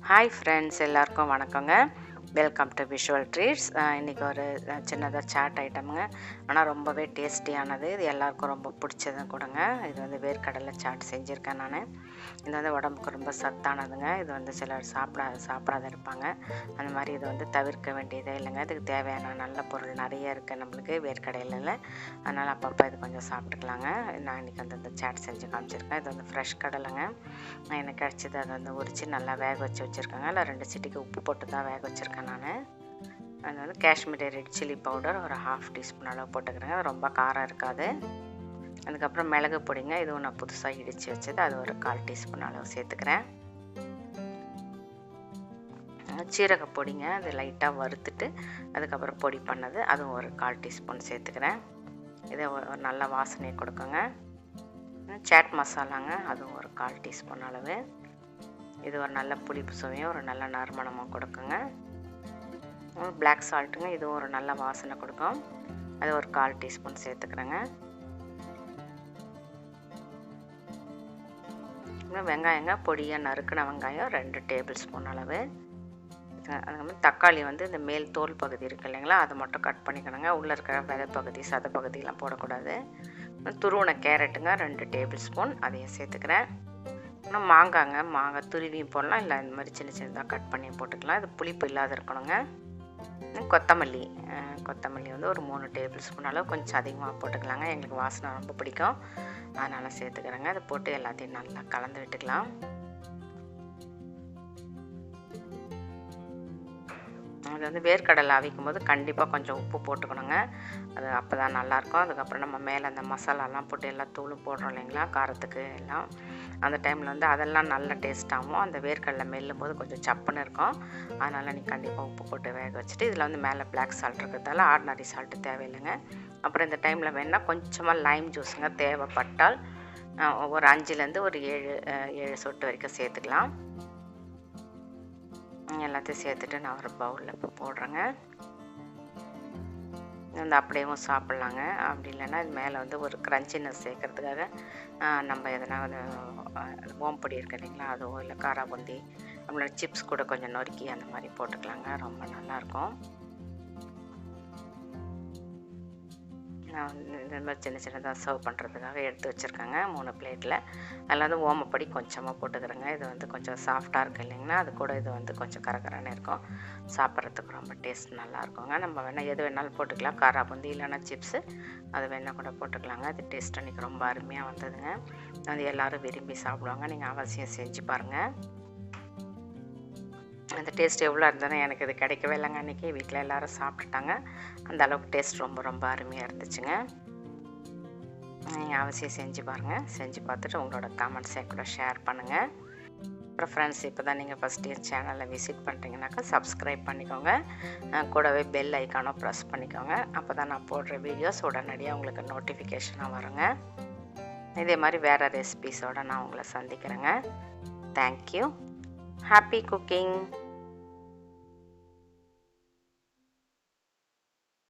Hi friends, எல்லாருக்கும் வணக்கங்க. Welcome to visual treats. இன்றைக்கி ஒரு சின்னதாக சாட் ஐட்டமுங்க. ஆனால் ரொம்பவே டேஸ்டியானது. இது எல்லாருக்கும் ரொம்ப பிடிச்சது கூடங்க. இது வந்து வேர்க்கடலை சாட் செஞ்சுருக்கேன் நான். இது வந்து உடம்புக்கு ரொம்ப சத்தானதுங்க. இது வந்து சிலர் சாப்பிடாத இருப்பாங்க. அந்த மாதிரி இது வந்து தவிர்க்க வேண்டியதே இல்லைங்க. இதுக்கு தேவையான நல்ல பொருள் நிறைய இருக்குது நம்மளுக்கு வேர்க்கடையில். அதனால் அப்பப்போ இது கொஞ்சம் சாப்பிட்டுக்கலாங்க. நான் இன்றைக்கி வந்து இந்த சாட் செஞ்சு காமிச்சிருக்கேன். இது வந்து ஃப்ரெஷ் கடலைங்க. எனக்கு கிடச்சிது. அதை வந்து உரித்து நல்லா வேக வச்சு வச்சுருக்கேங்க. இல்லை 2 சிட்டிக்கு உப்பு போட்டு தான் வேக வச்சுருக்கேன் நான். அது வந்து காஷ்மீரி ரெட் சில்லி பவுடர் ஒரு 1/2 டீஸ்பூன் அளவு போட்டுக்கிறேங்க. ரொம்ப காரம் இருக்காது. அதுக்கப்புறம் மிளகு பொடிங்க. இதுவும் நான் புதுசாக இடித்து வச்சது. அது ஒரு 1/4 டீஸ்பூன் அளவு சேர்த்துக்கிறேன். சீரக பொடிங்க. அது லைட்டாக வறுத்துட்டு அதுக்கப்புறம் பொடி பண்ணது. அதுவும் ஒரு 1/4 டீஸ்பூன் சேர்த்துக்கிறேன். இதை ஒரு நல்ல வாசனையை கொடுக்குங்க. சாட் மசாலாங்க. அதுவும் ஒரு 1/4 டீஸ்பூன் அளவு. இது ஒரு நல்ல புளிப்பு சுவையும் ஒரு நல்ல நறுமணமாக கொடுக்குங்க. பிளாக் சால்ட்டுங்க. இதுவும் ஒரு நல்ல வாசனை கொடுக்கும். அது ஒரு 1/4 டீஸ்பூன் சேர்த்துக்கிறேங்க. வெங்காயங்க. பொடியாக நறுக்கின வெங்காயம் 2 டேபிள் ஸ்பூன் அளவு. அதுக்கப்புறம் தக்காளி வந்து இந்த மேல் தோல் பகுதி இருக்குது இல்லைங்களா, அதை மட்டும் கட் பண்ணிக்கணுங்க. உள்ளே இருக்கிற விதை பகுதி சதை பகுதியெலாம் போடக்கூடாது. துருவின கேரட்டுங்க 2 டேபிள் ஸ்பூன், அதையும் சேர்த்துக்கிறேன். இன்னும் மாங்காய் துருவியும் போடலாம், இல்லை இந்த மாதிரி சின்ன சின்னதாக கட் பண்ணி போட்டுக்கலாம். இது புளிப்பு இல்லாத இருக்கணுங்க. கொத்தமல்லி வந்து ஒரு 3 டேபிள் ஸ்பூன் அளவு கொஞ்சம் அதிகமாக போட்டுக்கலாங்க. எங்களுக்கு வாசனை ரொம்ப பிடிக்கும், அதனால் சேர்த்துக்கிறேங்க. அதை போட்டு எல்லாத்தையும் நல்லா கலந்து விட்டுக்கலாம். அது வந்து வேர்க்கடலை அவிக்கும் போது கண்டிப்பாக கொஞ்சம் உப்பு போட்டுக்கணுங்க. அது அப்போ தான் நல்லாயிருக்கும். அதுக்கப்புறம் நம்ம மேலே அந்த மசாலாலாம் போட்டு எல்லா தூளும் போடுறோம் இல்லைங்களா, காரத்துக்கு எல்லாம். அந்த டைமில் வந்து அதெல்லாம் நல்ல டேஸ்ட்டாகவும் அந்த வேர்க்கடலை மெல்லும் போது கொஞ்சம் சப்புன்னு இருக்கும். அதனால் நீங்கள் கண்டிப்பாக உப்பு போட்டு வேக வச்சுட்டு, இதில் வந்து மேலே பிளாக் சால்ட் இருக்கிறதால ஆர்டினரி சால்ட்டு தேவையில்லைங்க. அப்புறம் இந்த டைமில் வேணால் கொஞ்சமாக லைம் ஜூஸுங்க தேவைப்பட்டால் ஒரு 5லேருந்து ஒரு 7 சொட்டு வரைக்கும் சேர்த்துக்கலாம். எல்லாத்தையும் சேர்த்துட்டு நான் ஒரு பவுலில் இப்போ போடுறேங்க. வந்து அப்படியேவும் சாப்பிட்லாங்க. அப்படி இல்லைன்னா இது மேலே வந்து ஒரு க்ரன்ச்சினஸ் சேர்க்கறதுக்காக நம்ம எதனா ஓம்பொடி இருக்குது இல்லைங்களா, அதுவோ இல்லை காராபுந்தி நம்மளோட சிப்ஸ் கூட கொஞ்சம் நொறுக்கி அந்த மாதிரி போட்டுக்கலாங்க. ரொம்ப நல்லாயிருக்கும். நான் வந்து இந்த மாதிரி சின்ன சின்னதாக சர்வ் பண்ணுறதுக்காக எடுத்து வச்சுருக்கேங்க 3 பிளேட்டில். அதில் வந்து ஓமப்பொடி கொஞ்சமாக போட்டுக்கிறேங்க. இது வந்து கொஞ்சம் சாஃப்டாக இருக்குது இல்லைங்களா, அது கூட இது வந்து கொஞ்சம் கரகரன்னு இருக்கும். சாப்பிட்றதுக்கு ரொம்ப டேஸ்ட் நல்லாயிருக்குங்க. நம்ம வேணால் எது வேணாலும் போட்டுக்கலாம். காராபுந்தி இல்லைன்னா சிப்ஸு அது வேணால் கூட போட்டுக்கலாங்க. அது டேஸ்ட் அன்றைக்கி ரொம்ப அருமையாக வந்ததுங்க. அது எல்லோரும் விரும்பி சாப்பிடுவாங்க. நீங்கள் அவசியம் செஞ்சு பாருங்கள். அந்த டேஸ்ட் எவ்வளோ இருந்ததுன்னா எனக்கு இது கிடைக்கவே இல்லைங்க. அன்றைக்கி வீட்டில் எல்லோரும் சாப்பிட்டுட்டாங்க. அந்த அளவுக்கு டேஸ்ட் ரொம்ப ரொம்ப அருமையாக இருந்துச்சுங்க. நீங்கள் அவசியம் செஞ்சு பாருங்கள். செஞ்சு பார்த்துட்டு உங்களோட கமெண்ட்ஸை கூட ஷேர் பண்ணுங்கள். அப்புறம் ஃப்ரெண்ட்ஸ், இப்போ தான் நீங்கள் ஃபஸ்ட்டு என் சேனலை விசிட் பண்ணுறீங்கனாக்கா சப்ஸ்கிரைப் பண்ணிக்கோங்க. கூடவே பெல் ஐக்கானும் ப்ரெஸ் பண்ணிக்கோங்க. அப்போ தான் நான் போடுற வீடியோஸ் உடனடியாக உங்களுக்கு நோட்டிஃபிகேஷனாக வருங்க. இதே மாதிரி வேறு ரெசிபீஸோடு நான் உங்களை சந்திக்கிறேங்க. தேங்க்யூ. Happy cooking!